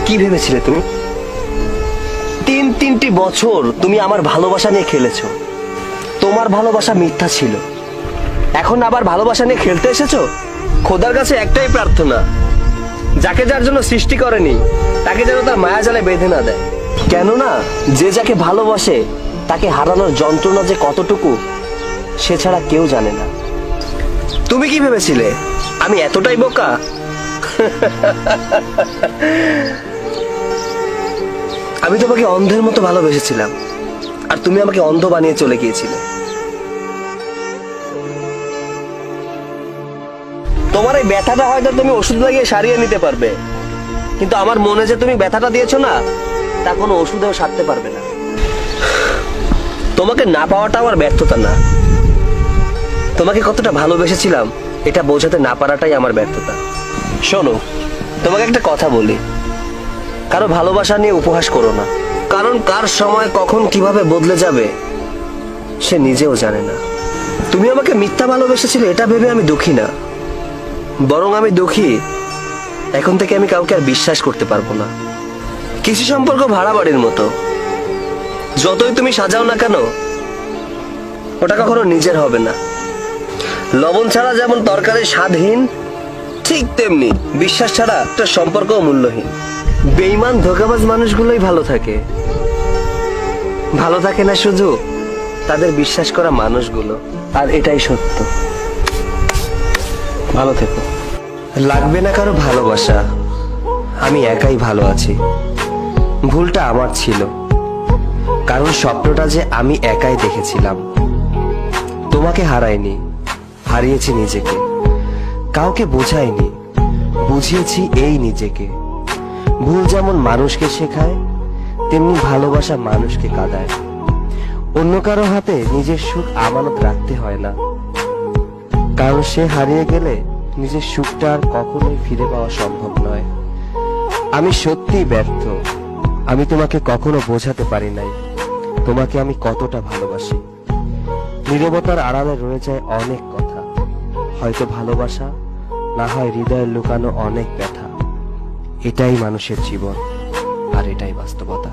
কি ভেবেছিলে তুমি? তিনটি বছর তুমি আমার ভালোবাসা নিয়ে খেলেছো। তোমার ভালোবাসা মিথ্যা ছিল, এখন আবার ভালোবাসা নিয়ে খেলতে এসেছো। খোদার কাছে একটাই প্রার্থনা, যাকে যার জন্য সৃষ্টি করেনি তাকে যেন তার মায়া জালে বেঁধে না দেয়। কেননা যে যাকে ভালোবাসে তাকে হারানোর যন্ত্রণা যে কতটুকু সে ছাড়া কেউ জানে না। তুমি কি ভেবেছিলে আমি এতটাই বোকা? আমি তোমাকে অন্ধের মতো ভালোবেসেছিলাম, আর তুমি আমাকে অন্ধ বানিয়ে চলে গিয়েছিলে। তোমার এই ব্যথাটা হয়তো তুমি ওষুধ লাগিয়ে সারিয়ে নিতে পারবে, কিন্তু আমার মনে যে তুমি ব্যথাটা দিয়েছো না, তা কোনো ওষুধেও সারতে পারবে না। তোমাকে না পাওয়াটা আমার ব্যর্থতা না, তোমাকে কতটা ভালোবেসেছিলাম এটা বোঝাতে না পারাটাই আমার ব্যর্থতা। শোনো, তোমাকে একটা কথা বলি, কারো ভালোবাসা নিয়ে উপহাস করো না, কারণ কার সময় কখন কিভাবে বদলে যাবে সে নিজেও জানে না। তুমি আমাকে মিথ্যা ভালোবেসেছিলে এটা ভেবে আমি দুঃখী না, বরং আমি দুঃখী এখন থেকে আমি কাউকে আর বিশ্বাস করতে পারবো না। কিছু সম্পর্ক ভাড়া বাড়ির মতো, যতই তুমি সাজাও না কেন ওটা কখনো নিজের হবে না। লবণ ছাড়া যেমন তরকারি স্বাদহীন, ঠিক তেমনি বিশ্বাস ছাড়া একটা সম্পর্ক মূল্যহীন। বেঈমান ধোঁকাবাজ মানুষগুলোই ভালো থাকে, ভালো থাকে না শুধু তাদের বিশ্বাস করা মানুষগুলো। আর এটাই সত্য। ভালো থেকো। লাগবে না কারো ভালোবাসা, আমি একাই ভালো আছি। ভুলটা আমার ছিল, কারণ স্বপ্নটা যে আমি একাই দেখেছিলাম। তোমাকে হারাইনি, হারিয়েছি নিজেকে। কাউকে বোঝাইনি, বুঝিয়েছি এই নিজেকে। ভুল যেমন মানুষকে শেখায়, তেমনি ভালোবাসা মানুষকে কাঁদায়। অন্য কারো হাতে নিজের সুখ আমানত রাখতে হয় না, কারণ সে হারিয়ে গেলে নিজের সুখটা আর কখনোই ফিরে পাওয়া সম্ভব নয়। আমি সত্যিই ব্যর্থ, আমি তোমাকে কখনো বোঝাতে পারি নাই তোমাকে আমি কতটা ভালোবাসি। নীরবতার আড়ালে রয়ে যায় অনেক কথা, হয়তো ভালোবাসা, না হয় হৃদয়ের লুকানো অনেক ব্যথা। এটাই মানুষের জীবন, আর এটাই বাস্তবতা।